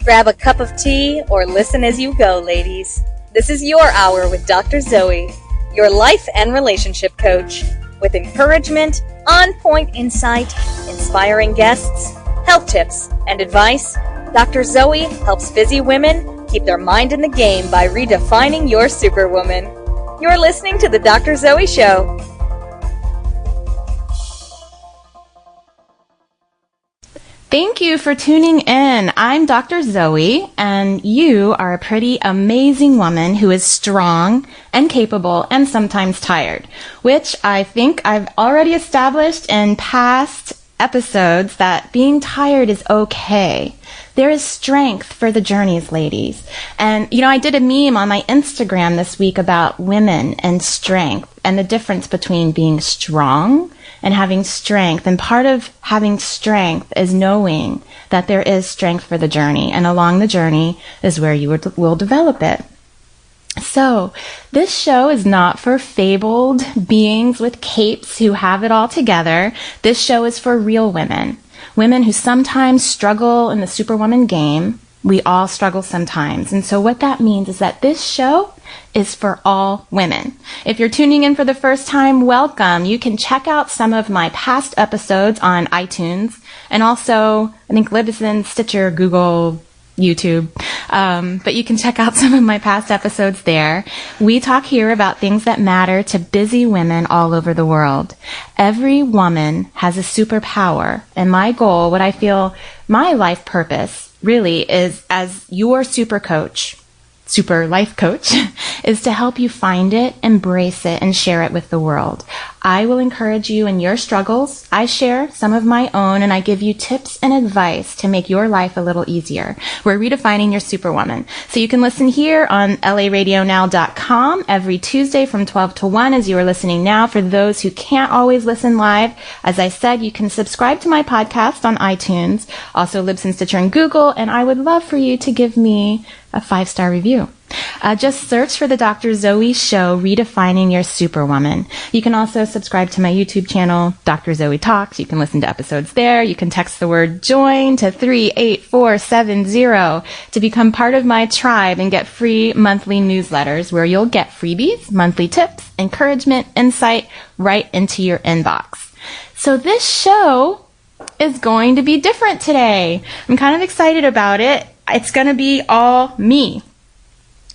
Grab a cup of tea or listen as you go, ladies. This is your hour with Dr. Zoe, your life and relationship coach, with encouragement, on-point insight, inspiring guests, health tips, and advice. Dr. Zoe helps busy women keep their mind in the game by redefining your superwoman. You're listening to The Dr. Zoe Show. Thank you for tuning in. I'm Dr. Zoe, and you are a pretty amazing woman who is strong and capable and sometimes tired, which I think I've already established in past episodes that being tired is okay. There is strength for the journeys, ladies. And, I did a meme on my Instagram this week about women and strength and the difference between being strong and having strength. And part of having strength is knowing that there is strength for the journey. And along the journey is where you will develop it. So, this show is not for fabled beings with capes who have it all together. This show is for real women. Women who sometimes struggle in the superwoman game. We all struggle sometimes. And so what that means is that this show is for all women. If you're tuning in for the first time, welcome. You can check out some of my past episodes on iTunes and also, I think, Libsyn, Stitcher, Google, YouTube. But you can check out some of my past episodes there. We talk here about things that matter to busy women all over the world. Every woman has a superpower, and my goal, what I feel my life purpose really is as your super life coach, is to help you find it, embrace it, and share it with the world. I will encourage you in your struggles. I share some of my own, and I give you tips and advice to make your life a little easier. We're redefining your superwoman. So you can listen here on laradionow.com every Tuesday from 12 to 1 as you are listening now. For those who can't always listen live, as I said, you can subscribe to my podcast on iTunes, also Libsyn, Stitcher, and Google, and I would love for you to give me a 5-star review. Just search for the Dr. Zoe Show, Redefining Your Superwoman. You can also subscribe to my YouTube channel, Dr. Zoe Talks. You can listen to episodes there. You can text the word JOIN to 38470 to become part of my tribe and get free monthly newsletters where you'll get freebies, monthly tips, encouragement, insight right into your inbox. So this show is going to be different today. I'm kind of excited about it. It's going to be all me.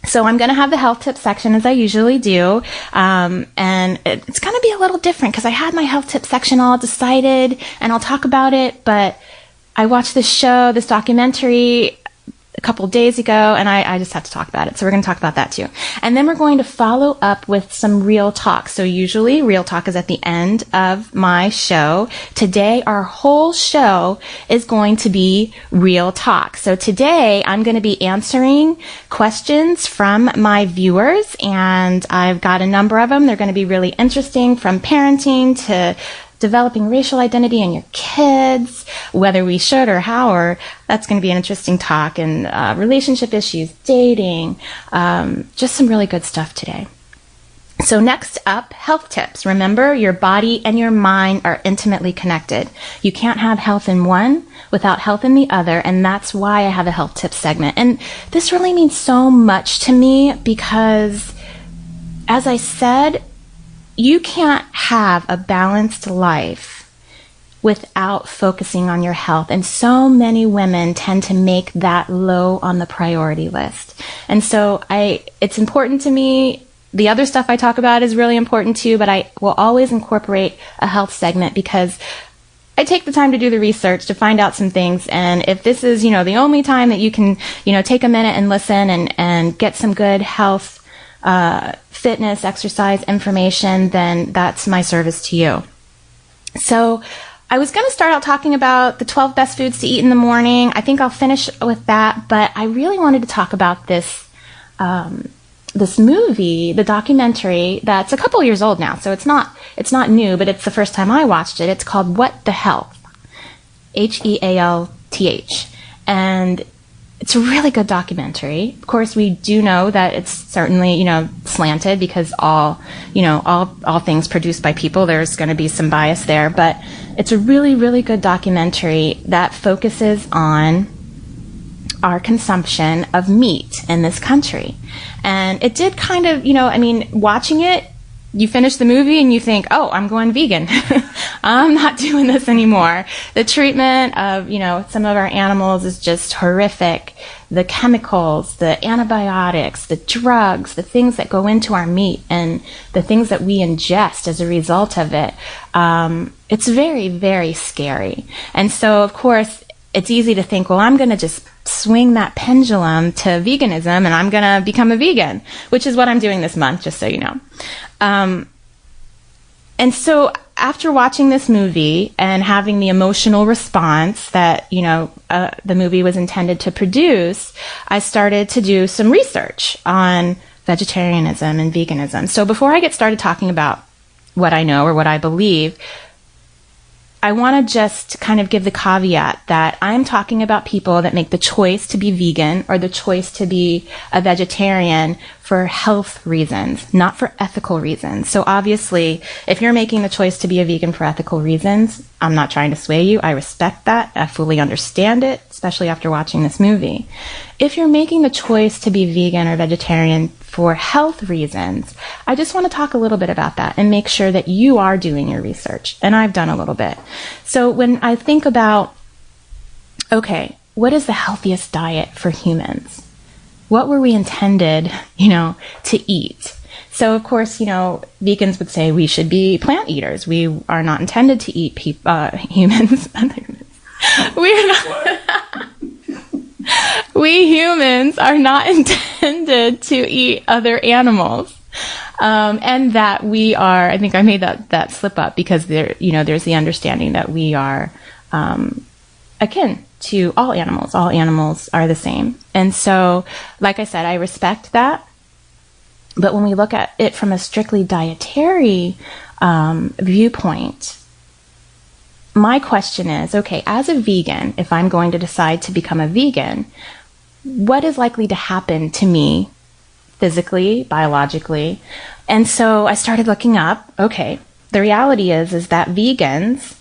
So I'm going to have the health tip section as I usually do, and it's going to be a little different because I had my health tip section all decided, and I'll talk about it, but I watched this documentary a couple days ago, and I just have to talk about it. So we're going to talk about that too. And then we're going to follow up with some real talk. So usually real talk is at the end of my show. Today, our whole show is going to be real talk. So today, I'm going to be answering questions from my viewers, and I've got a number of them. They're going to be really interesting, from parenting to developing racial identity in your kids, whether we should or how, or that's going to be an interesting talk, and relationship issues, dating, just some really good stuff today. So next up, health tips. Remember, your body and your mind are intimately connected. You can't have health in one without health in the other, and that's why I have a health tips segment. And this really means so much to me because, as I said, you can't have a balanced life without focusing on your health. And so many women tend to make that low on the priority list. And so it's important to me. The other stuff I talk about is really important too, but I will always incorporate a health segment because I take the time to do the research to find out some things. And if this is, the only time that you can, take a minute and listen and get some good health fitness, exercise information, then that's my service to you. So I was going to start out talking about the 12 best foods to eat in the morning. I think I'll finish with that, but I really wanted to talk about this movie, the documentary that's a couple years old now. So it's not new, but it's the first time I watched it. It's called What the Health, Health. And it's a really good documentary. Of course, we do know that it's certainly, slanted because all things produced by people, there's going to be some bias there. But it's a really, really good documentary that focuses on our consumption of meat in this country. And it did kind of, watching it, you finish the movie and you think, oh, I'm going vegan. I'm not doing this anymore. The treatment of, some of our animals is just horrific. The chemicals, the antibiotics, the drugs, the things that go into our meat and the things that we ingest as a result of it, it's very, very scary. And so, of course, it's easy to think, well, I'm going to just swing that pendulum to veganism and I'm going to become a vegan, which is what I'm doing this month, just so you know. And so after watching this movie and having the emotional response that, the movie was intended to produce, I started to do some research on vegetarianism and veganism. So before I get started talking about what I know or what I believe, I want to just kind of give the caveat that I'm talking about people that make the choice to be vegan or the choice to be a vegetarian for health reasons, not for ethical reasons. So obviously, if you're making the choice to be a vegan for ethical reasons, I'm not trying to sway you. I respect that. I fully understand it, especially after watching this movie. If you're making the choice to be vegan or vegetarian for health reasons, I just want to talk a little bit about that and make sure that you are doing your research. And I've done a little bit. So when I think about, okay, what is the healthiest diet for humans? What were we intended, to eat? So, of course, vegans would say we should be plant eaters. We are not intended to eat humans. We humans are not intended to eat other animals. And that we are, I think I made that slip up because there's the understanding that we are akin to all animals. All animals are the same. And so, like I said, I respect that. But when we look at it from a strictly dietary viewpoint, my question is, okay, as a vegan, if I'm going to decide to become a vegan, what is likely to happen to me physically, biologically? And so I started looking up, okay, the reality is that vegans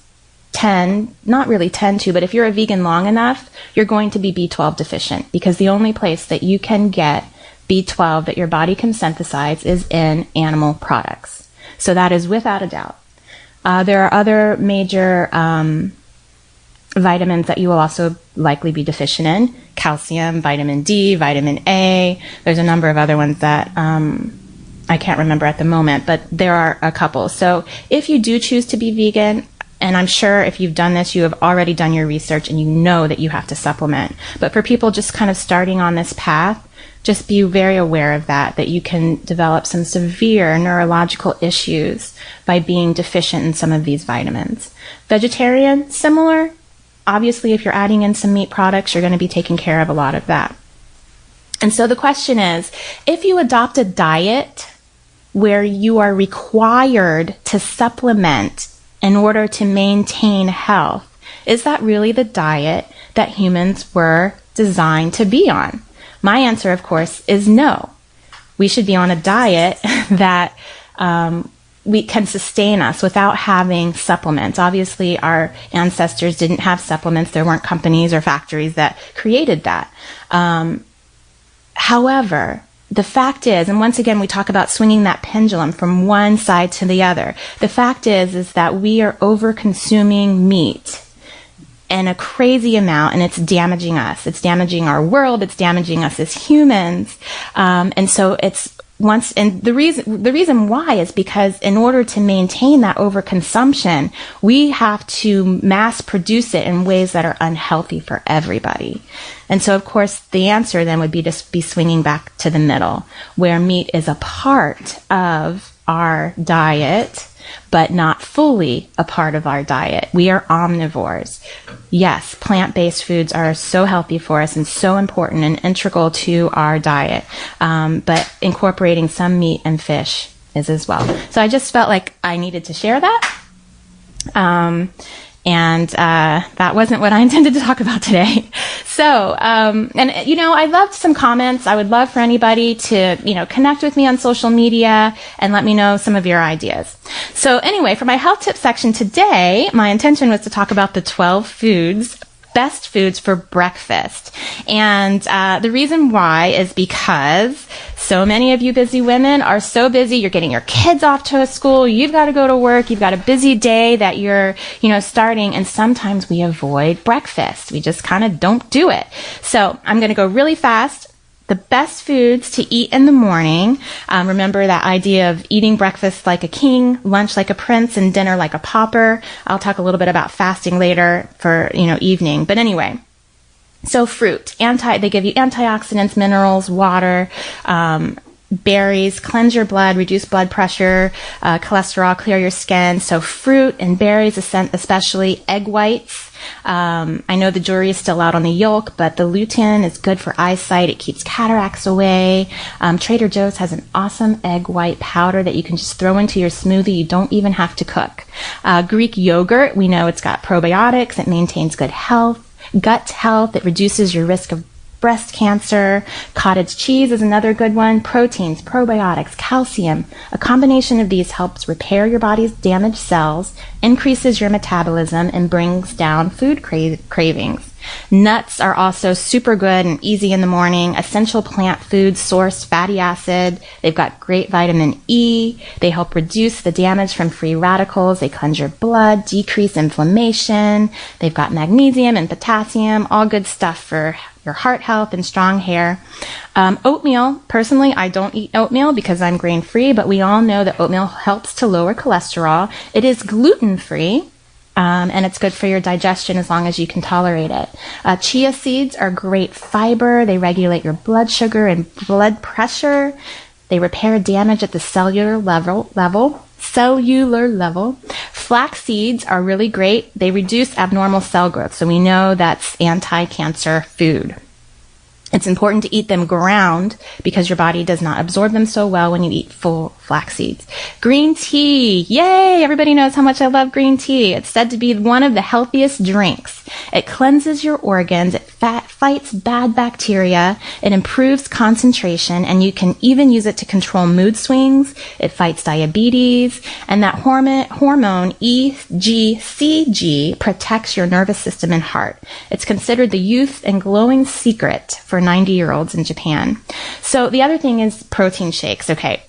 not really tend to, but if you're a vegan long enough, you're going to be B12 deficient because the only place that you can get B12 that your body can synthesize is in animal products. So that is without a doubt. There are other major vitamins that you will also likely be deficient in. Calcium, vitamin D, vitamin A. There's a number of other ones that I can't remember at the moment, but there are a couple. So if you do choose to be vegan, and I'm sure if you've done this, you have already done your research and you know that you have to supplement. But for people just kind of starting on this path, just be very aware of that you can develop some severe neurological issues by being deficient in some of these vitamins. Vegetarian, similar. Obviously, if you're adding in some meat products, you're going to be taking care of a lot of that. And so the question is, if you adopt a diet where you are required to supplement in order to maintain health, is that really the diet that humans were designed to be on? My answer, of course, is no. We should be on a diet that we can sustain us without having supplements. Obviously, our ancestors didn't have supplements. There weren't companies or factories that created that. However, the fact is, and once again, we talk about swinging that pendulum from one side to the other. The fact is that we are over-consuming meat in a crazy amount, and it's damaging us. It's damaging our world. It's damaging us as humans. And so the reason why is because in order to maintain that overconsumption, we have to mass produce it in ways that are unhealthy for everybody. And so, of course, the answer then would be to be swinging back to the middle, where meat is a part of our diet, but not fully a part of our diet. We are omnivores. Yes, plant-based foods are so healthy for us and so important and integral to our diet, but incorporating some meat and fish is as well. So I just felt like I needed to share that. And that wasn't what I intended to talk about today. So, I loved some comments. I would love for anybody to, connect with me on social media and let me know some of your ideas. So anyway, for my health tip section today, my intention was to talk about the 12 foods best foods for breakfast. And the reason why is because so many of you busy women are so busy. You're getting your kids off to school. You've got to go to work. You've got a busy day that you're, starting. And sometimes we avoid breakfast. We just kind of don't do it. So I'm going to go really fast. The best foods to eat in the morning. Remember that idea of eating breakfast like a king, lunch like a prince, and dinner like a pauper. I'll talk a little bit about fasting later for, evening. But anyway, so fruit. They give you antioxidants, minerals, water, berries, cleanse your blood, reduce blood pressure, cholesterol, clear your skin. So fruit and berries, especially egg whites. I know the jury is still out on the yolk, but the lutein is good for eyesight. It keeps cataracts away. Trader Joe's has an awesome egg white powder that you can just throw into your smoothie. You don't even have to cook. Greek yogurt, we know it's got probiotics. It maintains good health, gut health. It reduces your risk of breast cancer. Cottage cheese is another good one. Proteins, probiotics, calcium. A combination of these helps repair your body's damaged cells, increases your metabolism, and brings down food cravings. Nuts are also super good and easy in the morning. Essential plant foods source fatty acid. They've got great vitamin E. They help reduce the damage from free radicals. They cleanse your blood, decrease inflammation. They've got magnesium and potassium, all good stuff for your heart health and strong hair. Oatmeal. Personally, I don't eat oatmeal because I'm grain-free, but we all know that oatmeal helps to lower cholesterol. It is gluten-free. And it's good for your digestion as long as you can tolerate it. Chia seeds are great fiber. They regulate your blood sugar and blood pressure. They repair damage at the cellular level. Flax seeds are really great. They reduce abnormal cell growth. So we know that's anti-cancer food. It's important to eat them ground because your body does not absorb them so well when you eat full flax seeds. Green tea. Yay! Everybody knows how much I love green tea. It's said to be one of the healthiest drinks. It cleanses your organs. It fights bad bacteria. It improves concentration, and you can even use it to control mood swings. It fights diabetes, and that hormone EGCG protects your nervous system and heart. It's considered the youth and glowing secret for 90-year-olds in Japan. So the other thing is protein shakes. Okay.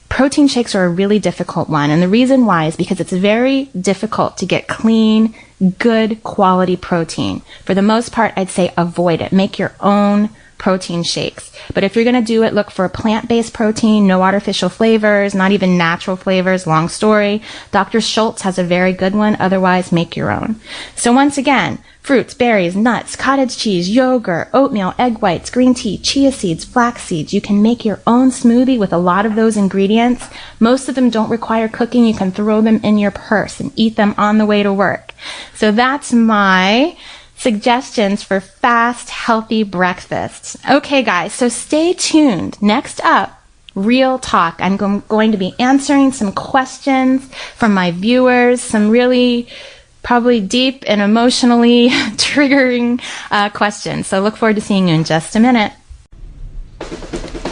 Protein shakes are a really difficult one. And the reason why is because it's very difficult to get clean, good quality protein. For the most part, I'd say avoid it. Make your own protein shakes. But if you're going to do it, look for a plant-based protein, no artificial flavors, not even natural flavors, long story. Dr. Schultz has a very good one. Otherwise, make your own. So once again, fruits, berries, nuts, cottage cheese, yogurt, oatmeal, egg whites, green tea, chia seeds, flax seeds. You can make your own smoothie with a lot of those ingredients. Most of them don't require cooking. You can throw them in your purse and eat them on the way to work. So that's my suggestions for fast, healthy breakfasts. Okay, guys, so stay tuned. Next up, Real Talk. I'm going to be answering some questions from my viewers, some really probably deep and emotionally triggering questions. So look forward to seeing you in just a minute.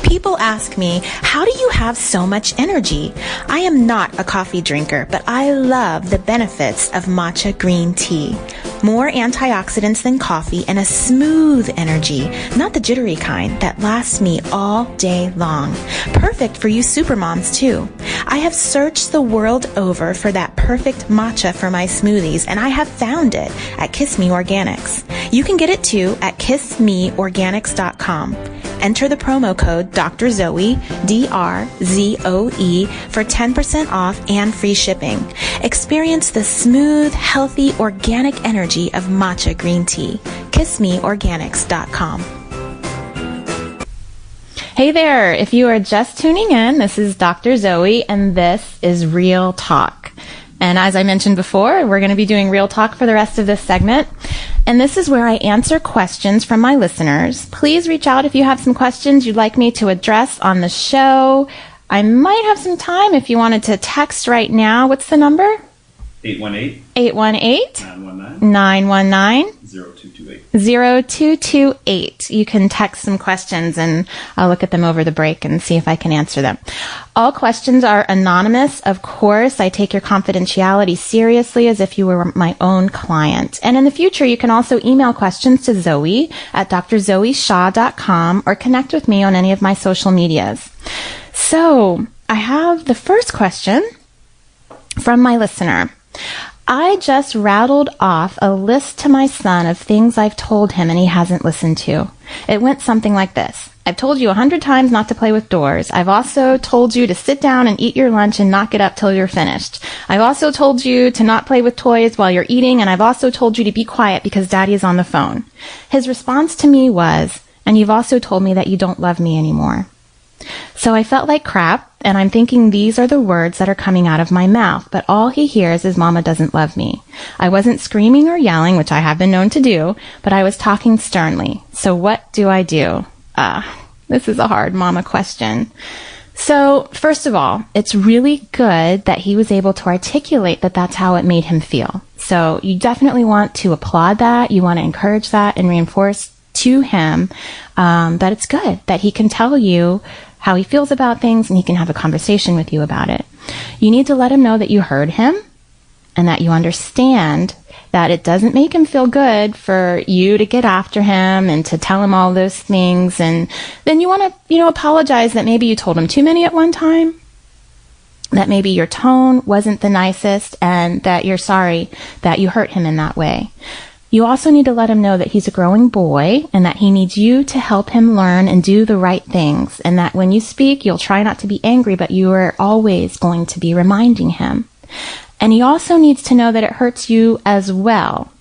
People ask me, how do you have so much energy? I am not a coffee drinker, but I love the benefits of matcha green tea. More antioxidants than coffee and a smooth energy, not the jittery kind that lasts me all day long. Perfect for you supermoms too. I have searched the world over for that perfect matcha for my smoothies, and I have found it at Kiss Me Organics. You can get it too at kissmeorganics.com. Enter the promo code Dr.Zoe, D-R-Z-O-E, for 10% off and free shipping. Experience the smooth, healthy, organic energy of matcha green tea. KissMeOrganics.com. Hey there, if you are just tuning in, this is Dr. Zoe, and this is Real Talk. And as I mentioned before, we're going to be doing Real Talk for the rest of this segment. And this is where I answer questions from my listeners. Please reach out if you have some questions you'd like me to address on the show. I might have some time if you wanted to text right now. What's the number? 818 818 919 919 0228. 0228. You can text some questions and I'll look at them over the break and see if I can answer them. All questions are anonymous. Of course, I take your confidentiality seriously as if you were my own client. And in the future, you can also email questions to Zoe at drzoeshaw.com or connect with me on any of my social medias. So I have the first question from my listener. I just rattled off a list to my son of things I've told him and he hasn't listened to. It went something like this. I've told you 100 times not to play with doors. I've also told you to sit down and eat your lunch and not get up till you're finished. I've also told you to not play with toys while you're eating, and I've also told you to be quiet because Daddy is on the phone. His response to me was, and you've also told me that you don't love me anymore. So I felt like crap, and I'm thinking these are the words that are coming out of my mouth, but all he hears is Mama doesn't love me. I wasn't screaming or yelling, which I have been known to do, but I was talking sternly. So what do I do? This is a hard mama question. So first of all, it's really good that he was able to articulate that that's how it made him feel. So you definitely want to applaud that. You want to encourage that and reinforce to him that it's good, that he can tell you how he feels about things and he can have a conversation with you about it. You need to let him know that you heard him and that you understand that it doesn't make him feel good for you to get after him and to tell him all those things. And then you want to, apologize that maybe you told him too many at one time, that maybe your tone wasn't the nicest, and that you're sorry that you hurt him in that way. You also need to let him know that he's a growing boy and that he needs you to help him learn and do the right things, and that when you speak, you'll try not to be angry, but you are always going to be reminding him. And he also needs to know that it hurts you as well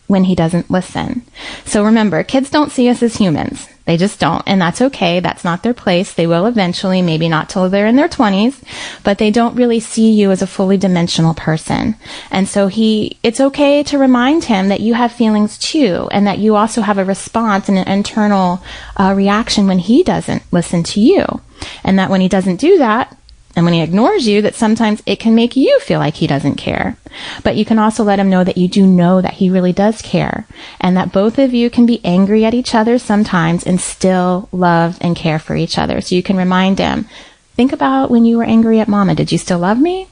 when he doesn't listen. So remember, kids don't see us as humans. They just don't, and that's okay. That's not their place. They will eventually, maybe not till they're in their 20s, but they don't really see you as a fully dimensional person. And so it's okay to remind him that you have feelings too, and that you also have a response and an internal reaction when he doesn't listen to you. And that when he doesn't do that, and when he ignores you, that sometimes it can make you feel like he doesn't care. But you can also let him know that you do know that he really does care, and that both of you can be angry at each other sometimes and still love and care for each other. So you can remind him, think about when you were angry at Mama. Did you still love me?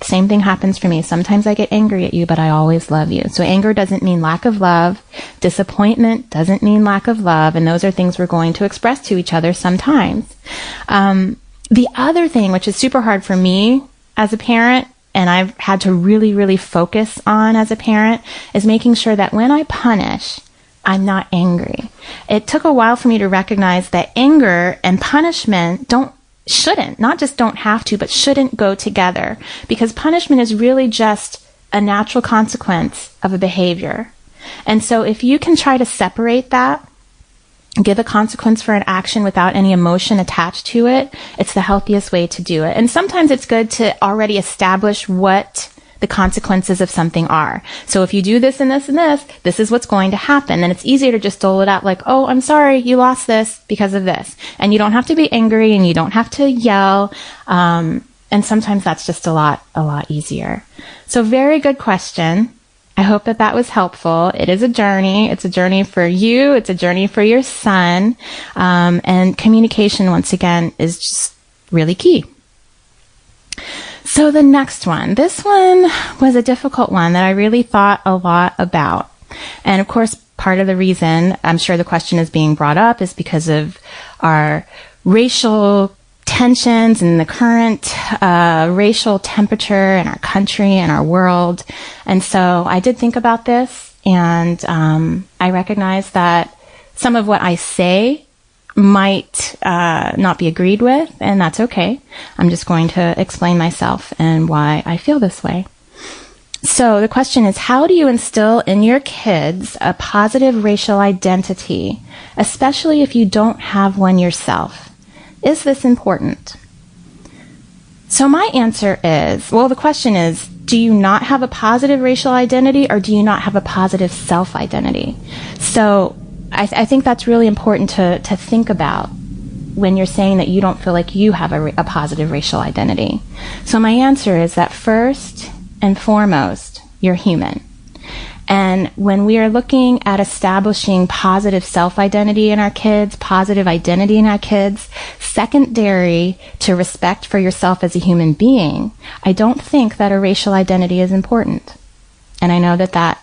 Same thing happens for me. Sometimes I get angry at you, but I always love you. So anger doesn't mean lack of love. Disappointment doesn't mean lack of love. And those are things we're going to express to each other sometimes. The other thing, which is super hard for me as a parent, and I've had to really, really focus on as a parent, is making sure that when I punish, I'm not angry. It took a while for me to recognize that anger and punishment don't have to, but shouldn't go together, because punishment is really just a natural consequence of a behavior. And so if you can try to separate that, give a consequence for an action without any emotion attached to it, it's the healthiest way to do it. And sometimes it's good to already establish what the consequences of something are. So if you do this and this and this is what's going to happen. And it's easier to just dole it out like, oh, I'm sorry, you lost this because of this. And you don't have to be angry and you don't have to yell. And sometimes that's just a lot easier. So very good question. I hope that was helpful. It is a journey. It's a journey for you. It's a journey for your son. And communication, once again, is just really key. So the next one. This one was a difficult one that I really thought a lot about. And of course, part of the reason I'm sure the question is being brought up is because of our racial tensions and the current racial temperature in our country and our world. And so I did think about this, and I recognize that some of what I say might not be agreed with, and that's okay. I'm just going to explain myself and why I feel this way. So the question is, how do you instill in your kids a positive racial identity, especially if you don't have one yourself? Is this important? So my answer is, well, the question is, do you not have a positive racial identity, or do you not have a positive self-identity? So I think that's really important to think about when you're saying that you don't feel like you have a positive racial identity. So my answer is that first, and foremost, you're human. And when we are looking at establishing positive self-identity in our kids, positive identity in our kids, secondary to respect for yourself as a human being, I don't think that a racial identity is important. And I know that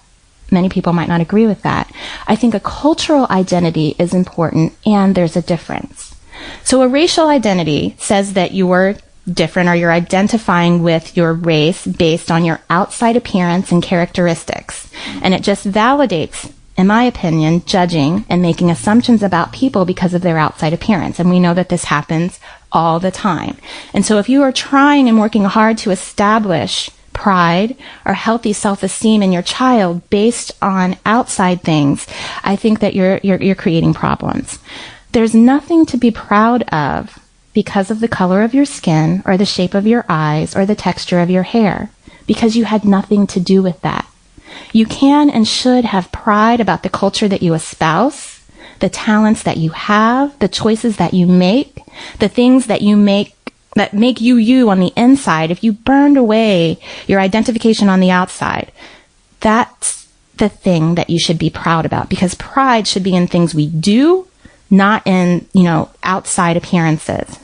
many people might not agree with that. I think a cultural identity is important, and there's a difference. So a racial identity says that you're different, or you're identifying with your race based on your outside appearance and characteristics. And it just validates, in my opinion, judging and making assumptions about people because of their outside appearance. And we know that this happens all the time. And so if you are trying and working hard to establish pride or healthy self-esteem in your child based on outside things, I think that you're creating problems. There's nothing to be proud of because of the color of your skin or the shape of your eyes or the texture of your hair, because you had nothing to do with that. You can and should have pride about the culture that you espouse, the talents that you have, the choices that you make, the things that you make that make you you on the inside. If you burned away your identification on the outside, that's the thing that you should be proud about, because pride should be in things we do, not in, outside appearances.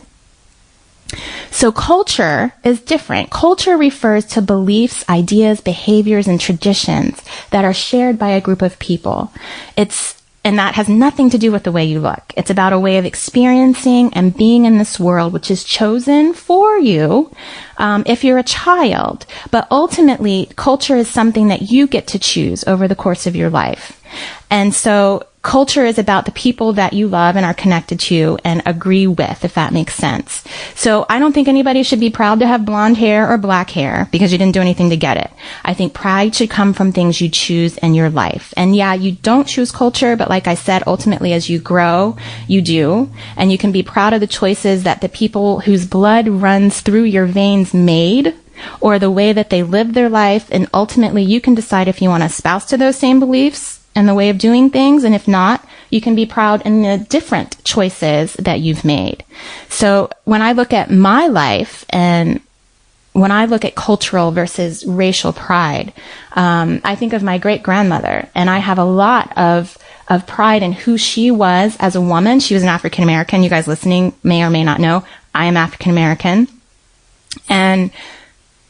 So culture is different. Culture refers to beliefs, ideas, behaviors, and traditions that are shared by a group of people. And that has nothing to do with the way you look. It's about a way of experiencing and being in this world, which is chosen for you if you're a child. But ultimately, culture is something that you get to choose over the course of your life. And so culture is about the people that you love and are connected to and agree with, if that makes sense. So I don't think anybody should be proud to have blonde hair or black hair because you didn't do anything to get it. I think pride should come from things you choose in your life. And yeah, you don't choose culture, but like I said, ultimately as you grow, you do. And you can be proud of the choices that the people whose blood runs through your veins made, or the way that they lived their life. And ultimately you can decide if you want to espouse to those same beliefs and the way of doing things, and if not, you can be proud in the different choices that you've made. So when I look at my life and when I look at cultural versus racial pride, I think of my great-grandmother, and I have a lot of pride in who she was as a woman. She was an African-American. You guys listening may or may not know, I am African-American. And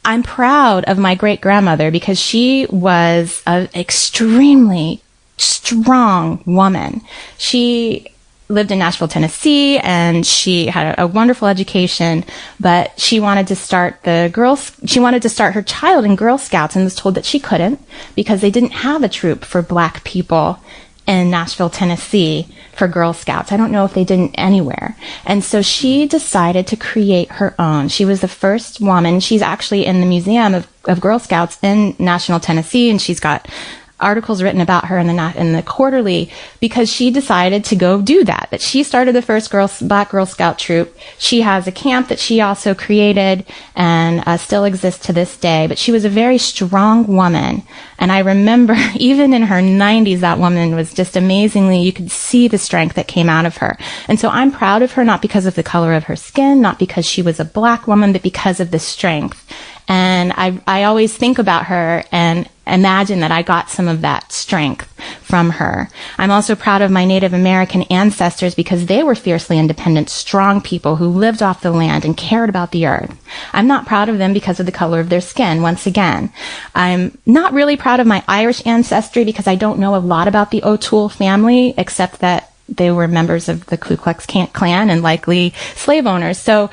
I'm proud of my great-grandmother because she was an extremely strong woman. She lived in Nashville, Tennessee, and she had a wonderful education, but she wanted to start her child in Girl Scouts and was told that she couldn't because they didn't have a troop for Black people in Nashville, Tennessee for Girl Scouts. I don't know if they didn't anywhere. And so she decided to create her own. She was the first woman. She's actually in the Museum of Girl Scouts in Nashville, Tennessee, and she's got articles written about her in the Quarterly because she decided to go do that she started the first Black Girl Scout troop. She has a camp that she also created and still exists to this day, but she was a very strong woman. And I remember even in her 90s, that woman was just amazingly, you could see the strength that came out of her. And so I'm proud of her, not because of the color of her skin, not because she was a Black woman, but because of the strength. And I always think about her and imagine that I got some of that strength from her. I'm also proud of my Native American ancestors because they were fiercely independent, strong people who lived off the land and cared about the earth. I'm not proud of them because of the color of their skin, once again. I'm not really proud of my Irish ancestry because I don't know a lot about the O'Toole family, except that they were members of the Ku Klux Klan and likely slave owners. So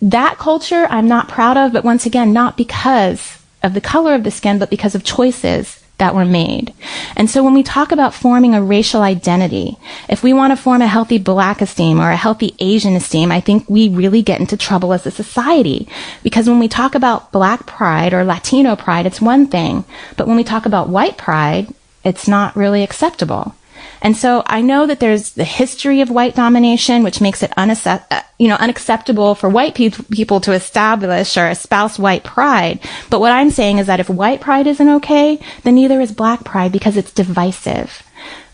that culture I'm not proud of, but once again, not because of the color of the skin, but because of choices that were made. And so when we talk about forming a racial identity, if we want to form a healthy Black esteem or a healthy Asian esteem, I think we really get into trouble as a society. Because when we talk about Black pride or Latino pride, it's one thing. But when we talk about white pride, it's not really acceptable. And so I know that there's the history of white domination, which makes it unacceptable for white people to establish or espouse white pride. But what I'm saying is that if white pride isn't okay, then neither is Black pride because it's divisive.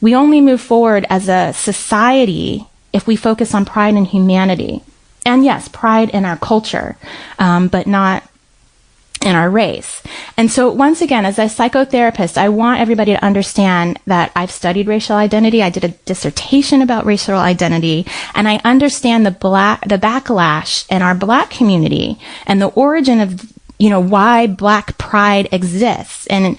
We only move forward as a society if we focus on pride and humanity. And yes, pride in our culture, but not in our race. And so once again, as a psychotherapist, I want everybody to understand that I've studied racial identity. I did a dissertation about racial identity, and I understand the backlash in our Black community and the origin of, why Black pride exists. And,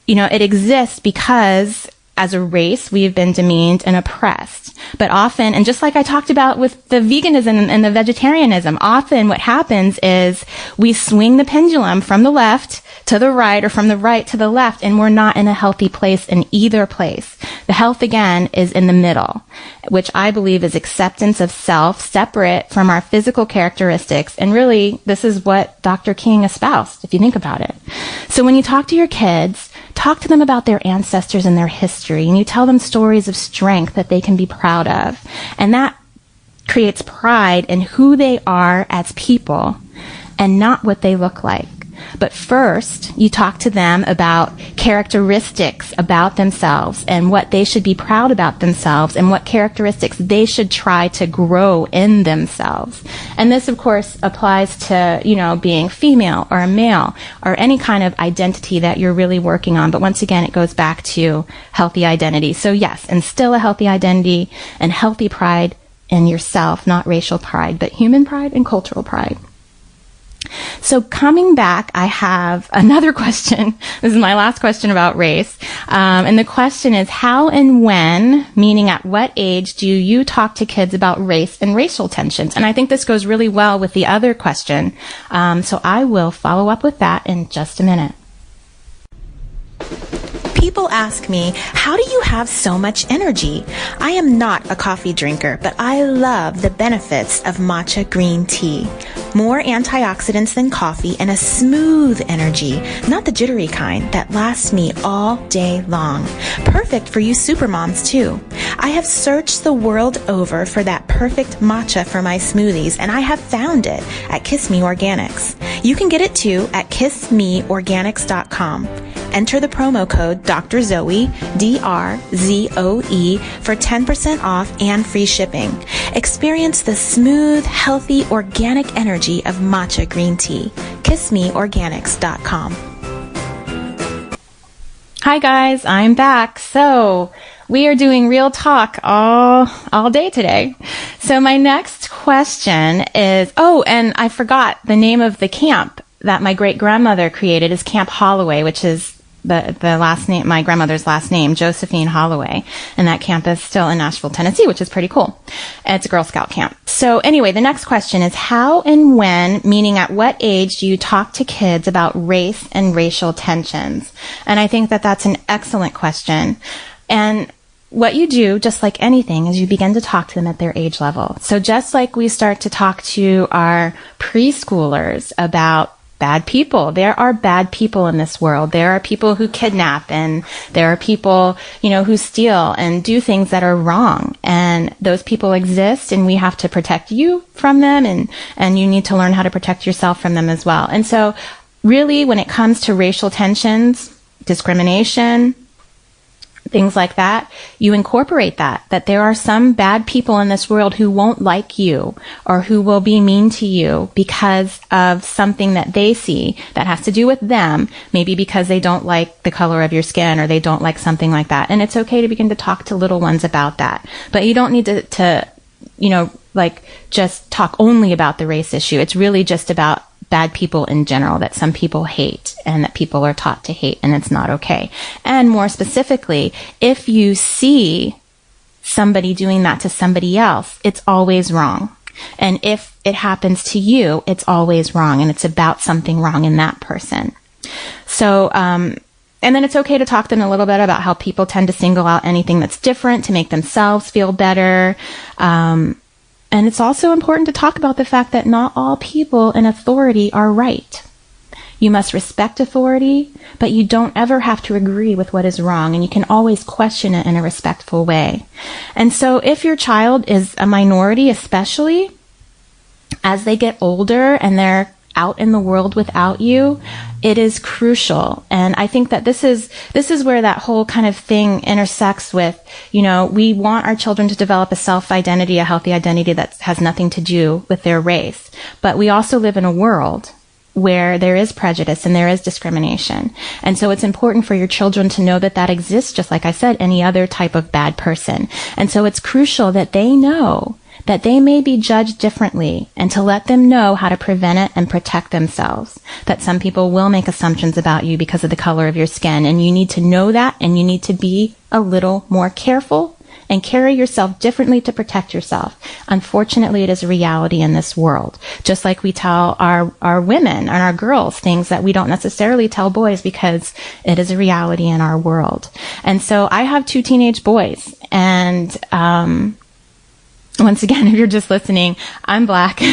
it exists because as a race, we've been demeaned and oppressed. But often, and just like I talked about with the veganism and the vegetarianism, often what happens is we swing the pendulum from the left to the right or from the right to the left, and we're not in a healthy place in either place. The health, again, is in the middle, which I believe is acceptance of self separate from our physical characteristics. And really, this is what Dr. King espoused, if you think about it. So when you talk to your kids, talk to them about their ancestors and their history, and you tell them stories of strength that they can be proud of. And that creates pride in who they are as people and not what they look like. But first, you talk to them about characteristics about themselves and what they should be proud about themselves and what characteristics they should try to grow in themselves. And this, of course, applies to, being female or a male or any kind of identity that you're really working on. But once again, it goes back to healthy identity. So yes, instill a healthy identity and healthy pride in yourself, not racial pride, but human pride and cultural pride. So coming back, I have another question. This is my last question about race. And the question is, how and when, meaning at what age, do you talk to kids about race and racial tensions? And I think this goes really well with the other question. So I will follow up with that in just a minute. People ask me, how do you have so much energy? I am not a coffee drinker, but I love the benefits of matcha green tea. More antioxidants than coffee and a smooth energy, not the jittery kind that lasts me all day long. Perfect for you supermoms too. I have searched the world over for that perfect matcha for my smoothies, and I have found it at Kiss Me Organics. You can get it too at kissmeorganics.com. Enter the promo code Dr.Zoe, D-R-Z-O-E, for 10% off and free shipping. Experience the smooth, healthy, organic energy of matcha green tea. kissmeorganics.com. Hi guys, I'm back. So we are doing real talk all day today. So my next question is, and I forgot the name of the camp that my great-grandmother created is Camp Holloway, which is the last name, my grandmother's last name, Josephine Holloway. And that camp is still in Nashville, Tennessee, which is pretty cool. It's a Girl Scout camp. So anyway, the next question is, how and when, meaning at what age, do you talk to kids about race and racial tensions? And I think that that's an excellent question. And what you do, just like anything, is you begin to talk to them at their age level. So just like we start to talk to our preschoolers about bad people. There are bad people in this world. There are people who kidnap, and there are people, who steal and do things that are wrong. And those people exist, and we have to protect you from them, and you need to learn how to protect yourself from them as well. And so really, when it comes to racial tensions, discrimination, things like that, you incorporate that there are some bad people in this world who won't like you or who will be mean to you because of something that they see that has to do with them, maybe because they don't like the color of your skin or they don't like something like that. And it's okay to begin to talk to little ones about that. But you don't need to just talk only about the race issue. It's really just about bad people in general that some people hate and that people are taught to hate, and it's not okay. And more specifically, if you see somebody doing that to somebody else, it's always wrong. And if it happens to you, it's always wrong, and it's about something wrong in that person. So, and then it's okay to talk to them a little bit about how people tend to single out anything that's different to make themselves feel better. And it's also important to talk about the fact that not all people in authority are right. You must respect authority, but you don't ever have to agree with what is wrong, and you can always question it in a respectful way. And so if your child is a minority, especially as they get older and they're out in the world without you, it is crucial. And I think that this is where that whole kind of thing intersects with, we want our children to develop a self-identity, a healthy identity that has nothing to do with their race. But we also live in a world where there is prejudice and there is discrimination. And so it's important for your children to know that that exists, just like I said, any other type of bad person. And so it's crucial that they know that they may be judged differently, and to let them know how to prevent it and protect themselves. That some people will make assumptions about you because of the color of your skin, and you need to know that, and you need to be a little more careful and carry yourself differently to protect yourself. Unfortunately, it is a reality in this world. Just like we tell our women and our girls things that we don't necessarily tell boys, because it is a reality in our world. And so I have 2 teenage boys, and once again, if you're just listening, I'm Black,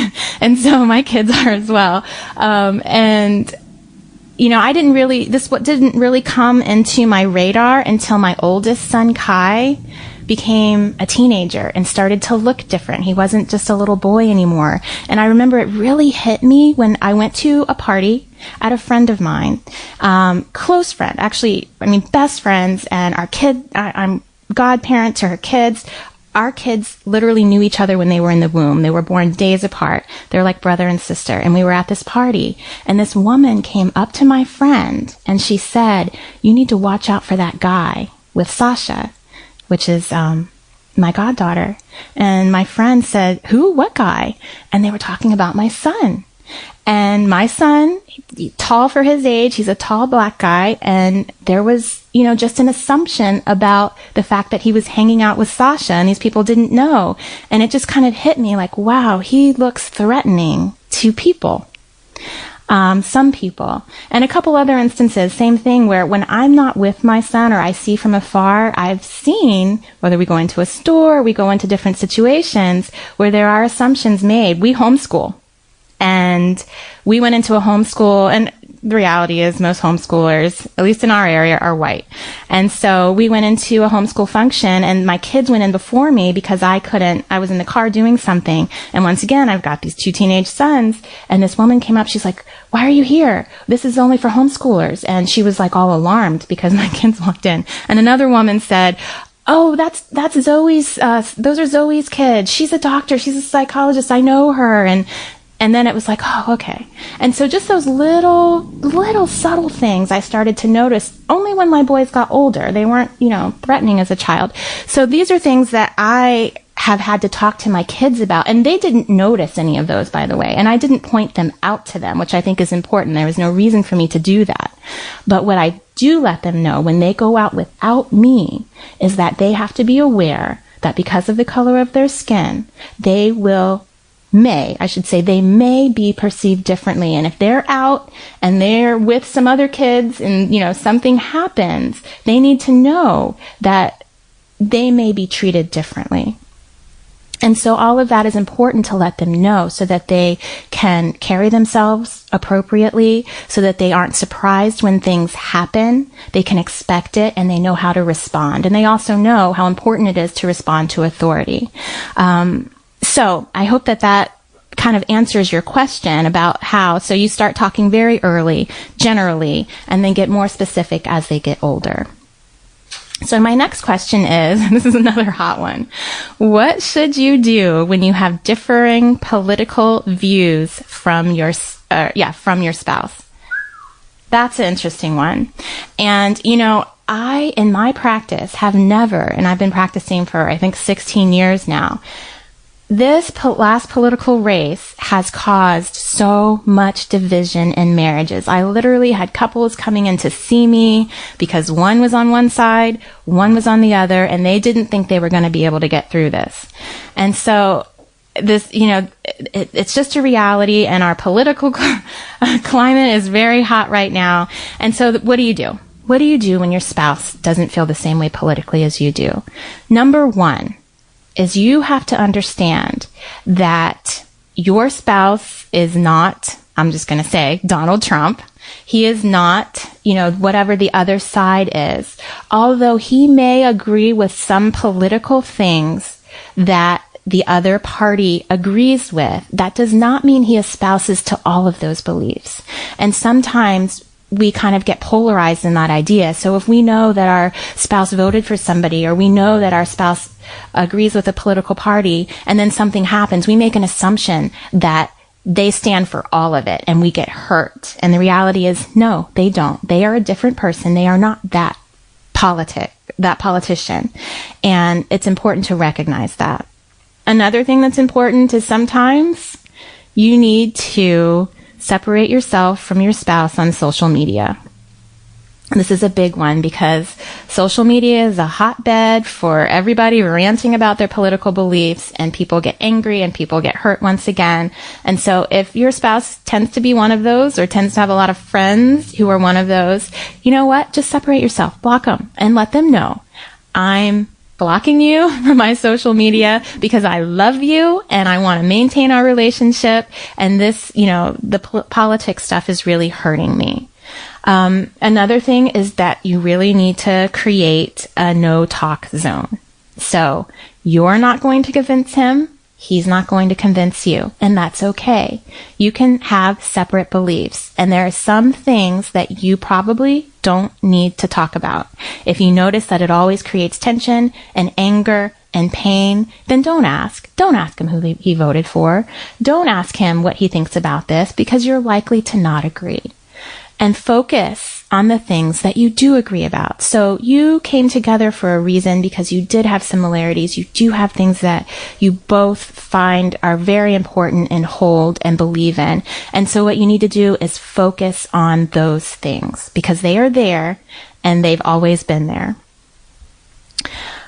and so my kids are as well. And you know, this didn't really come into my radar until my oldest son, Kai, became a teenager and started to look different. He wasn't just a little boy anymore. And I remember it really hit me when I went to a party at a friend of mine, close friend, actually, best friends, and our kid, I'm godparent to her kids. Our kids literally knew each other when they were in the womb. They were born days apart. They're like brother and sister. And we were at this party, and this woman came up to my friend and she said, "You need to watch out for that guy with Sasha," which is my goddaughter. And my friend said, "Who? What guy?" And they were talking about my son. And my son, tall for his age, he's a tall Black guy, and there was, just an assumption about the fact that he was hanging out with Sasha, and these people didn't know. And it just kind of hit me like, wow, he looks threatening to people. Some people. And a couple other instances, same thing, where when I'm not with my son or I see from afar, I've seen, whether we go into a store, we go into different situations where there are assumptions made. We homeschool. And we went into a homeschool, and the reality is most homeschoolers, at least in our area, are white. And so we went into a homeschool function, and my kids went in before me because I was in the car doing something. And once again, I've got these 2 teenage sons, and this woman came up, she's like, "Why are you here? This is only for homeschoolers." And she was like all alarmed because my kids walked in. And another woman said, "Oh, that's Zoe's, those are Zoe's kids. She's a doctor. She's a psychologist. I know her." And then it was like, oh, okay. And so just those little subtle things I started to notice only when my boys got older. They weren't, threatening as a child. So these are things that I have had to talk to my kids about. And they didn't notice any of those, by the way. And I didn't point them out to them, which I think is important. There was no reason for me to do that. But what I do let them know when they go out without me is that they have to be aware that because of the color of their skin, they may be perceived differently. And if they're out and they're with some other kids and, something happens, they need to know that they may be treated differently. And so all of that is important to let them know so that they can carry themselves appropriately, so that they aren't surprised when things happen. They can expect it and they know how to respond. And they also know how important it is to respond to authority. So I hope that kind of answers your question about how, so you start talking very early, generally, and then get more specific as they get older. So my next question is, this is another hot one. What should you do when you have differing political views from your spouse? That's an interesting one. And, I, in my practice, have never, and I've been practicing for, I think, 16 years now, this last political race has caused so much division in marriages. I literally had couples coming in to see me because one was on one side, one was on the other, and they didn't think they were going to be able to get through this. And so this, it's just a reality, and our political climate is very hot right now. And so what do you do? What do you do when your spouse doesn't feel the same way politically as you do? Number one is you have to understand that your spouse is not, I'm just going to say, Donald Trump. He is not, whatever the other side is. Although he may agree with some political things that the other party agrees with, that does not mean he espouses to all of those beliefs. And sometimes we kind of get polarized in that idea. So if we know that our spouse voted for somebody, or we know that our spouse agrees with a political party, and then something happens, we make an assumption that they stand for all of it and we get hurt. And the reality is, no, they don't. They are a different person. They are not that politician. And it's important to recognize that. Another thing that's important is sometimes you need to separate yourself from your spouse on social media. This is a big one because social media is a hotbed for everybody ranting about their political beliefs, and people get angry and people get hurt once again. And so if your spouse tends to be one of those or tends to have a lot of friends who are one of those, you know what? Just separate yourself, block them, and let them know, I'm blocking you from my social media because I love you and I want to maintain our relationship. And this, the politics stuff is really hurting me. Another thing is that you really need to create a no talk zone. So you're not going to convince him. He's not going to convince you, and that's okay. You can have separate beliefs, and there are some things that you probably don't need to talk about. If you notice that it always creates tension and anger and pain, then don't ask. Don't ask him who he voted for. Don't ask him what he thinks about this, because you're likely to not agree. And focus on the things that you do agree about. So you came together for a reason because you did have similarities. You do have things that you both find are very important and hold and believe in. And so what you need to do is focus on those things because they are there and they've always been there.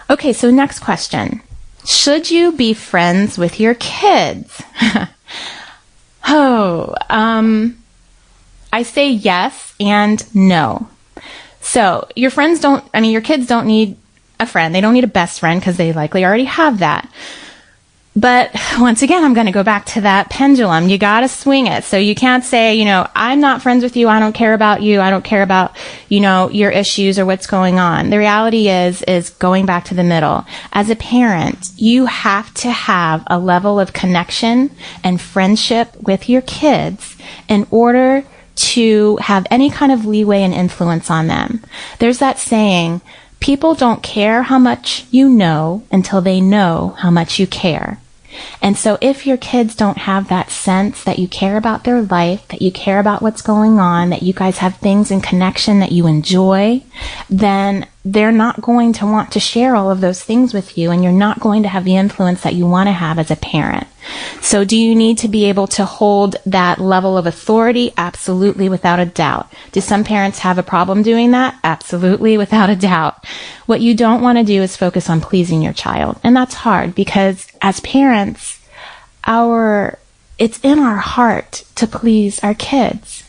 Okay, so next question. Should you be friends with your kids? I say yes and no. So your kids don't need a friend. They don't need a best friend because they likely already have that. But once again, I'm going to go back to that pendulum. You got to swing it. So you can't say, I'm not friends with you. I don't care about you. I don't care about, your issues or what's going on. The reality is going back to the middle. As a parent, you have to have a level of connection and friendship with your kids in order to have any kind of leeway and influence on them. There's that saying, people don't care how much you know until they know how much you care. And so if your kids don't have that sense that you care about their life, that you care about what's going on, that you guys have things in connection that you enjoy, then they're not going to want to share all of those things with you, and you're not going to have the influence that you want to have as a parent. So do you need to be able to hold that level of authority? Absolutely, without a doubt. Do some parents have a problem doing that? Absolutely, without a doubt. What you don't want to do is focus on pleasing your child. And that's hard because as parents, it's in our heart to please our kids.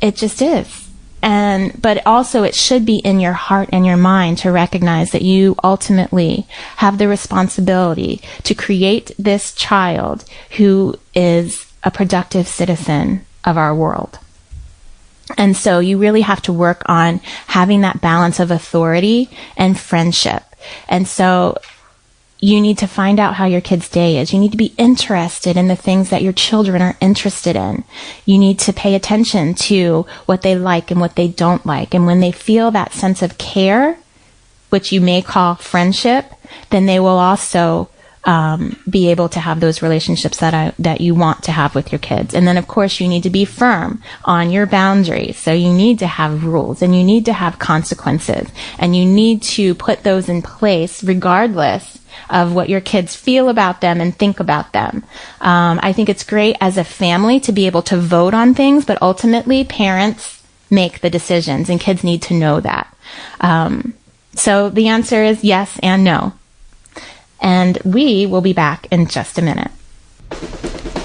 It just is. But also it should be in your heart and your mind to recognize that you ultimately have the responsibility to create this child who is a productive citizen of our world. And so you really have to work on having that balance of authority and friendship. And so you need to find out how your kid's day is. You need to be interested in the things that your children are interested in. You need to pay attention to what they like and what they don't like. And when they feel that sense of care, which you may call friendship, then they will also be able to have those relationships that you want to have with your kids. And then, of course, you need to be firm on your boundaries. So you need to have rules and you need to have consequences. And you need to put those in place regardless of what your kids feel about them and think about them. I think it's great as a family to be able to vote on things, but ultimately parents make the decisions and kids need to know that. So the answer is yes and no. And we will be back in just a minute.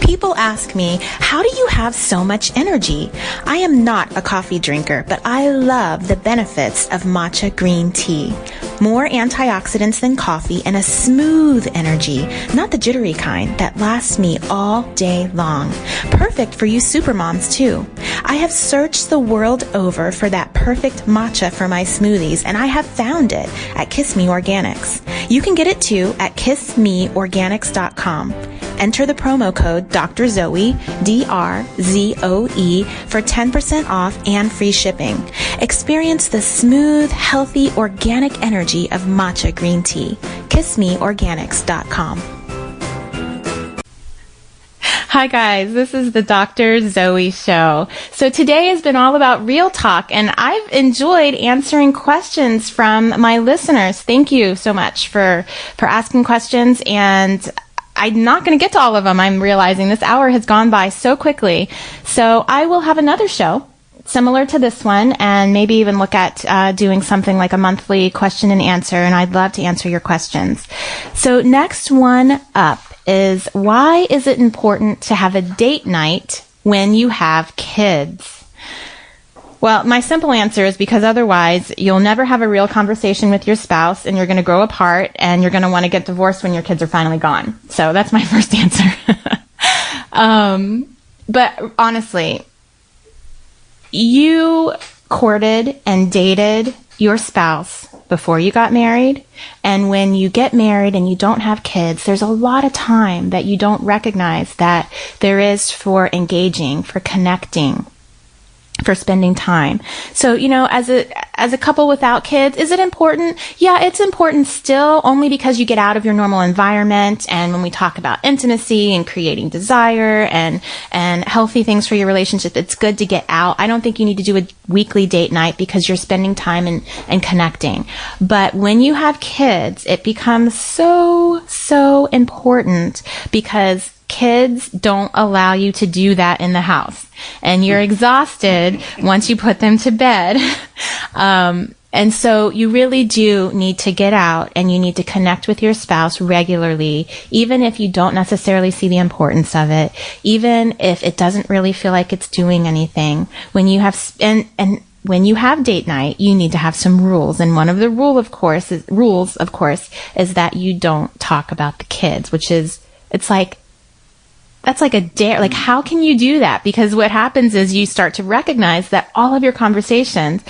People ask me, how do you have so much energy? I am not a coffee drinker, but I love the benefits of matcha green tea. More antioxidants than coffee and a smooth energy, not the jittery kind that lasts me all day long. Perfect for you supermoms too. I have searched the world over for that perfect matcha for my smoothies, and I have found it at Kiss Me Organics. You can get it too at kissmeorganics.com. Enter the promo code Dr.Zoe, DRZOE, for 10% off and free shipping. Experience the smooth, healthy, organic energy of matcha green tea. kissmeorganics.com. Hi guys, this is the Dr.Zoe show. So today has been all about real talk, and I've enjoyed answering questions from my listeners. Thank you so much for asking questions, and I'm not going to get to all of them. I'm realizing this hour has gone by so quickly. So I will have another show similar to this one, and maybe even look at doing something like a monthly question and answer, and I'd love to answer your questions. So next one up is, why is it important to have a date night when you have kids? Well, my simple answer is because otherwise you'll never have a real conversation with your spouse, and you're going to grow apart, and you're going to want to get divorced when your kids are finally gone. So that's my first answer. But honestly, you courted and dated your spouse before you got married, and when you get married and you don't have kids, there's a lot of time that you don't recognize that there is for engaging, for connecting, for spending time. So, as a couple without kids, is it important? Yeah, it's important still, only because you get out of your normal environment. And when we talk about intimacy and creating desire and healthy things for your relationship, it's good to get out. I don't think you need to do a weekly date night because you're spending time and connecting. But when you have kids, it becomes so important, because kids don't allow you to do that in the house, and you're exhausted once you put them to bed. And so you really do need to get out, and you need to connect with your spouse regularly, even if you don't necessarily see the importance of it, even if it doesn't really feel like it's doing anything. When you have when you have date night, you need to have some rules. And one of the rules, of course, is that you don't talk about the kids, which is, that's like a dare. Like, how can you do that? Because what happens is you start to recognize that all of your conversations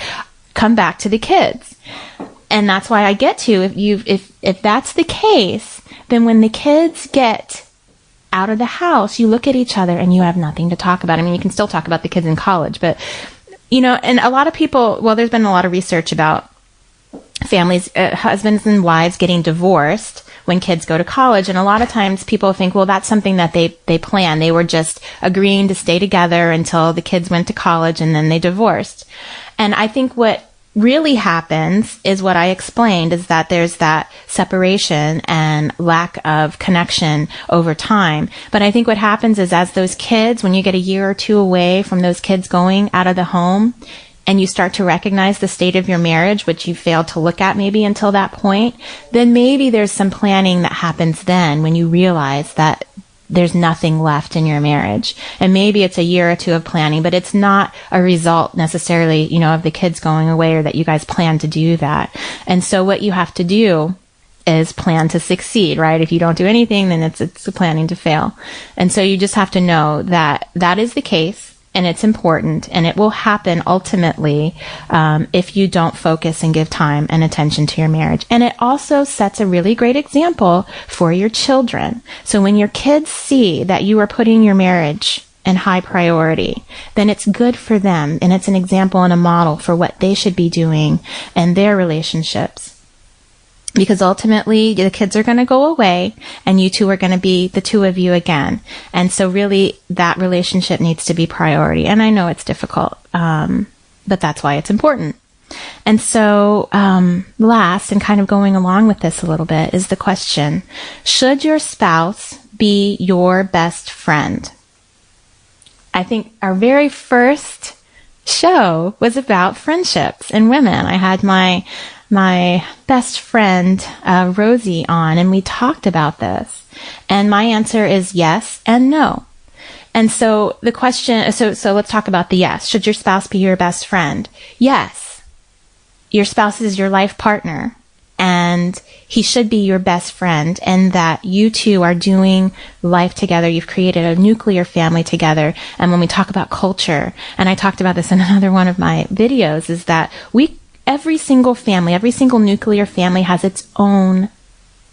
come back to the kids. And that's why I get to, if that's the case, then when the kids get out of the house, you look at each other and you have nothing to talk about. I mean, you can still talk about the kids in college, but, and a lot of people, well, there's been a lot of research about families, husbands and wives getting divorced when kids go to college. And a lot of times people think, well, that's something that they plan. They were just agreeing to stay together until the kids went to college, and then they divorced. And I think what really happens is what I explained, is that there's that separation and lack of connection over time. But I think what happens is, as those kids, when you get a year or two away from those kids going out of the home, and you start to recognize the state of your marriage, which you failed to look at maybe until that point, then maybe there's some planning that happens then when you realize that there's nothing left in your marriage. And maybe it's a year or two of planning, but it's not a result necessarily, of the kids going away, or that you guys plan to do that. And so what you have to do is plan to succeed, right? If you don't do anything, then it's planning to fail. And so you just have to know that that is the case. And it's important, and it will happen ultimately if you don't focus and give time and attention to your marriage. And it also sets a really great example for your children. So when your kids see that you are putting your marriage in high priority, then it's good for them, and it's an example and a model for what they should be doing in their relationships. Because ultimately, the kids are going to go away, and you two are going to be the two of you again. And so really, that relationship needs to be priority. And I know it's difficult, but that's why it's important. And so last, and kind of going along with this a little bit, is the question, should your spouse be your best friend? I think our very first show was about friendships and women. I had my best friend, Rosie, on, and we talked about this. And my answer is yes and no. And so the question, so let's talk about the yes. Should your spouse be your best friend? Yes. Your spouse is your life partner, and he should be your best friend, and that you two are doing life together. You've created a nuclear family together. And when we talk about culture, and I talked about this in another one of my videos, is that every single family, every single nuclear family has its own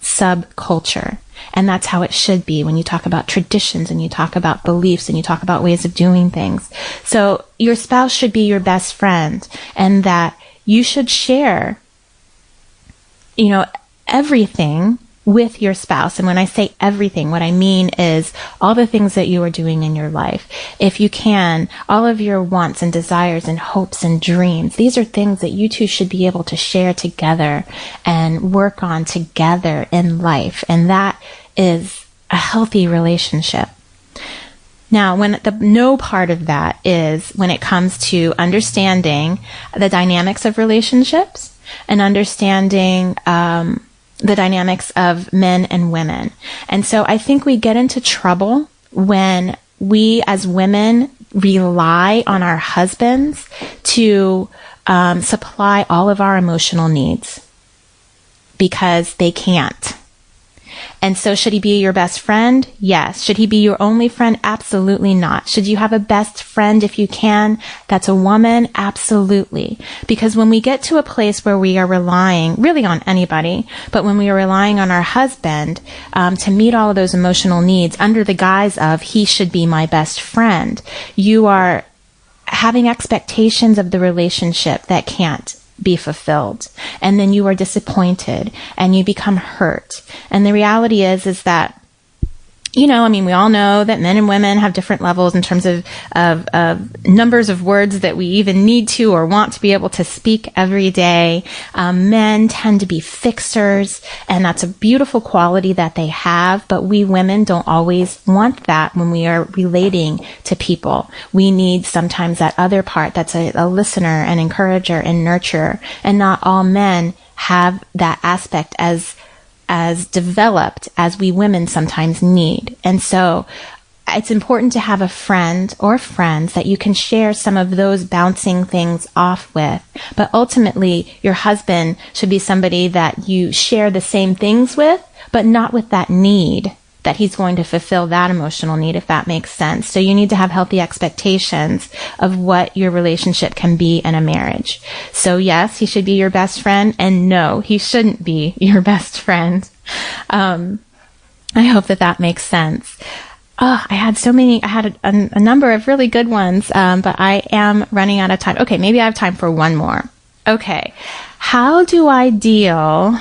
subculture. And that's how it should be when you talk about traditions, and you talk about beliefs, and you talk about ways of doing things. So your spouse should be your best friend, and that you should share, everything with your spouse. And when I say everything, what I mean is all the things that you are doing in your life. If you can, all of your wants and desires and hopes and dreams, these are things that you two should be able to share together and work on together in life. And that is a healthy relationship. Now, when the no part of that is when it comes to understanding the dynamics of relationships and understanding the dynamics of men and women. And so I think we get into trouble when we as women rely on our husbands to supply all of our emotional needs because they can't. And so should he be your best friend? Yes. Should he be your only friend? Absolutely not. Should you have a best friend if you can? That's a woman? Absolutely. Because when we get to a place where we are relying really on anybody, but when we are relying on our husband to meet all of those emotional needs under the guise of he should be my best friend, you are having expectations of the relationship that can't be fulfilled. And then you are disappointed and you become hurt. And the reality is that, you know, I mean, we all know that men and women have different levels in terms of numbers of words that we even need to or want to be able to speak every day. Men tend to be fixers, and that's a beautiful quality that they have, but we women don't always want that when we are relating to people. We need sometimes that other part that's a listener, an encourager, and nurturer, and not all men have that aspect as developed as we women sometimes need. And so it's important to have a friend or friends that you can share some of those bouncing things off with. But ultimately, your husband should be somebody that you share the same things with, but not with that need that he's going to fulfill that emotional need, if that makes sense. So you need to have healthy expectations of what your relationship can be in a marriage. So yes, he should be your best friend, and no, he shouldn't be your best friend. I hope that makes sense. I had a number of really good ones, but I am running out of time. Okay, maybe I have time for one more. Okay, how do I deal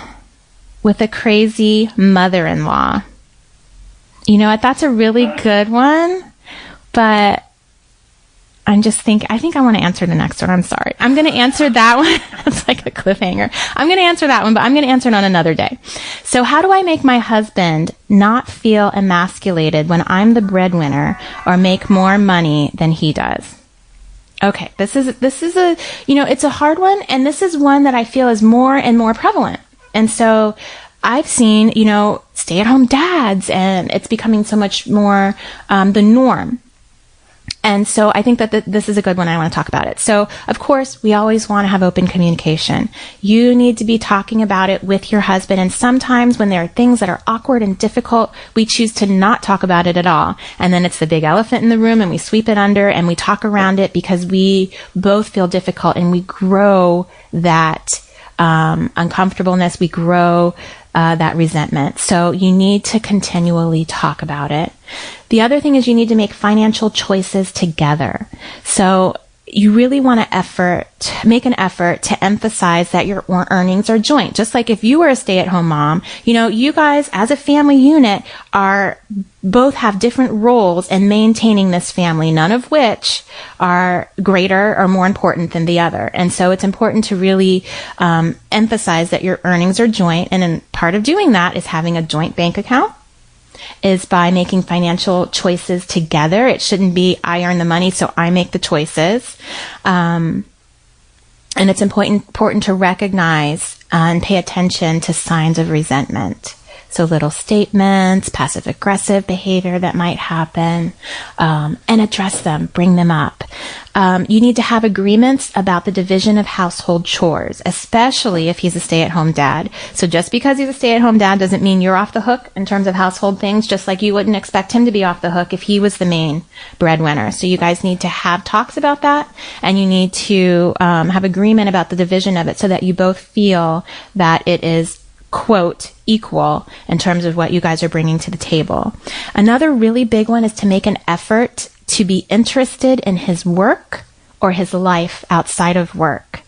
with a crazy mother-in-law? You know what? That's a really good one, but I think I want to answer the next one. I'm sorry. I'm going to answer that one. It's like a cliffhanger. I'm going to answer that one, but I'm going to answer it on another day. So how do I make my husband not feel emasculated when I'm the breadwinner or make more money than he does? Okay. This is a, it's a hard one. And this is one that I feel is more and more prevalent. And so I've seen, stay-at-home dads, and it's becoming so much more the norm. And so I think that this is a good one. I want to talk about it. So, of course, we always want to have open communication. You need to be talking about it with your husband. And sometimes when there are things that are awkward and difficult, we choose to not talk about it at all. And then it's the big elephant in the room, and we sweep it under and we talk around it because we both feel difficult, and we grow that uncomfortableness. We grow that resentment. So you need to continually talk about it. The other thing is you need to make financial choices together. So you really want to make an effort to emphasize that your earnings are joint. Just like if you were a stay-at-home mom, you guys as a family unit both have different roles in maintaining this family, none of which are greater or more important than the other. And so it's important to really emphasize that your earnings are joint. And part of doing that is having a joint bank account, is by making financial choices together. It shouldn't be I earn the money, so I make the choices. And it's important to recognize and pay attention to signs of resentment. So little statements, passive-aggressive behavior that might happen, and address them, bring them up. You need to have agreements about the division of household chores, especially if he's a stay-at-home dad. So just because he's a stay-at-home dad doesn't mean you're off the hook in terms of household things, just like you wouldn't expect him to be off the hook if he was the main breadwinner. So you guys need to have talks about that, and you need to have agreement about the division of it so that you both feel that it is, quote, equal in terms of what you guys are bringing to the table. Another really big one is to make an effort to be interested in his work or his life outside of work,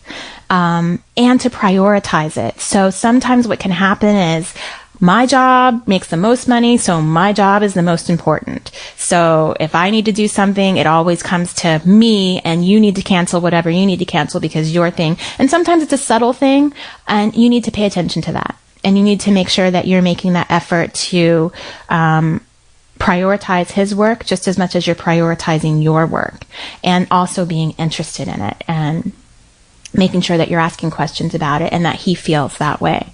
and to prioritize it. So sometimes what can happen is my job makes the most money, so my job is the most important. So if I need to do something, it always comes to me, and you need to cancel whatever you need to cancel because your thing. And sometimes it's a subtle thing, and you need to pay attention to that. And you need to make sure that you're making that effort to prioritize his work just as much as you're prioritizing your work, and also being interested in it and making sure that you're asking questions about it and that he feels that way.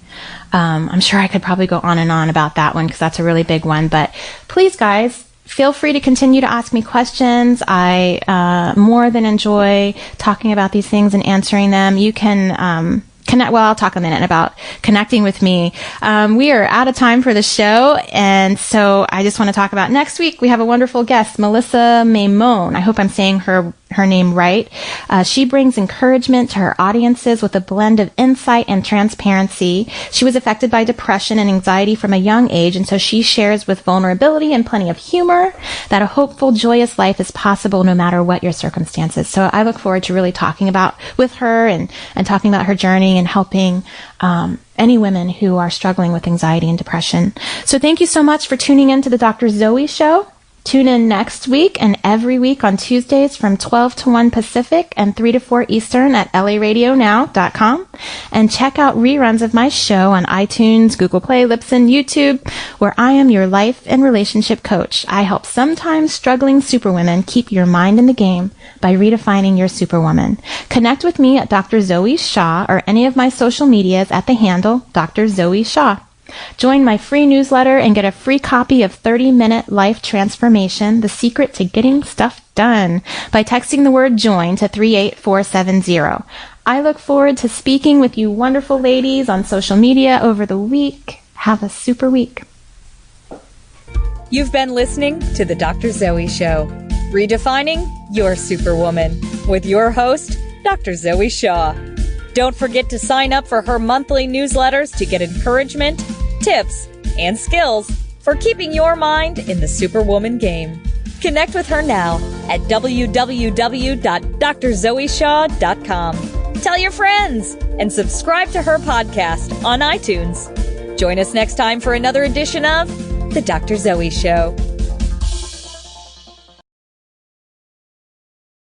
I'm sure I could probably go on and on about that one because that's a really big one. But please, guys, feel free to continue to ask me questions. I more than enjoy talking about these things and answering them. You can connect. Well, I'll talk a minute about connecting with me. We are out of time for the show, and so I just want to talk about next week. We have a wonderful guest, Melissa Maimone. I hope I'm saying her name right. She brings encouragement to her audiences with a blend of insight and transparency. She was affected by depression and anxiety from a young age, and so she shares with vulnerability and plenty of humor that a hopeful, joyous life is possible no matter what your circumstances. So I look forward to really talking about with her and talking about her journey and helping any women who are struggling with anxiety and depression. So thank you so much for tuning in to the Dr. Zoe Show. Tune in next week and every week on Tuesdays from 12 to 1 Pacific and 3 to 4 Eastern at laradionow.com. And check out reruns of my show on iTunes, Google Play, Libsyn, YouTube, where I am your life and relationship coach. I help sometimes struggling superwomen keep your mind in the game by redefining your superwoman. Connect with me at Dr. Zoe Shaw or any of my social medias at the handle Dr. Zoe Shaw. Join my free newsletter and get a free copy of 30-Minute Life Transformation, The Secret to Getting Stuff Done, by texting the word JOIN to 38470. I look forward to speaking with you wonderful ladies on social media over the week. Have a super week. You've been listening to The Dr. Zoe Show, redefining your superwoman, with your host, Dr. Zoe Shaw. Don't forget to sign up for her monthly newsletters to get encouragement, tips, and skills for keeping your mind in the superwoman game. Connect with her now at www.drzoeshaw.com. Tell your friends and subscribe to her podcast on iTunes. Join us next time for another edition of The Dr. Zoe Show.